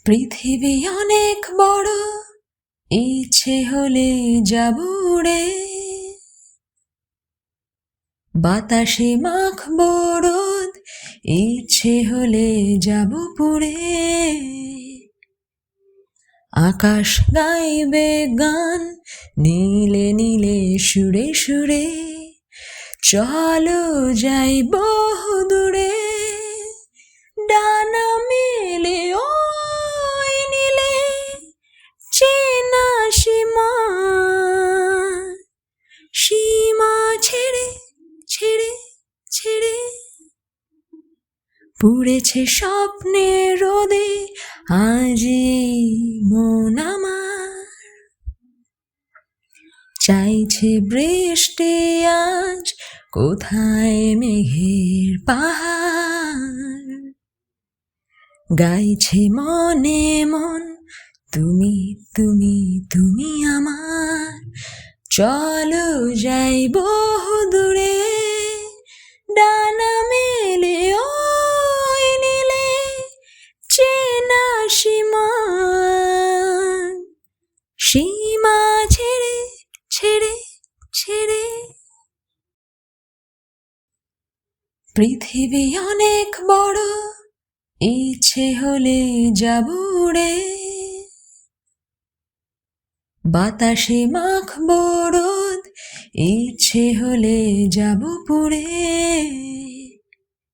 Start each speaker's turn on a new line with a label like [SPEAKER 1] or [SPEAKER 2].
[SPEAKER 1] পৃথিবী অনেক বড়, ইচ্ছে হলে যাব উড়ে। বাতাসে মাখবো রোদ, ইচ্ছে হলে যাব পুড়ে। আকাশ গাইবে গান, নীলে নীলে সুরে সুরে। চলো যাই বহু দূরে, ডানা মেলে ওই নীলে। চেনা সীমা, সীমা ছেড়ে ছেড়ে ছেড়ে পুড়েছে স্বপ্নের রোদে আজি মন আমার। চাইছে বৃষ্টি আজ, কোথায় মেঘের পাহাড়। গাইছে মনে মন, তুমি তুমি তুমি আমার। চলো যাই বহু দূরে, ডানা মেলে ওই নীলে। চেনা সীমা, সীমা ছেড়ে ছেড়ে ছেড়ে। পৃথিবী অনেক বড়, ইচ্ছে হলে যাব উড়ে। বাতাসে মাখবো রোদ, ইচ্ছে হলে যাব পুড়ে।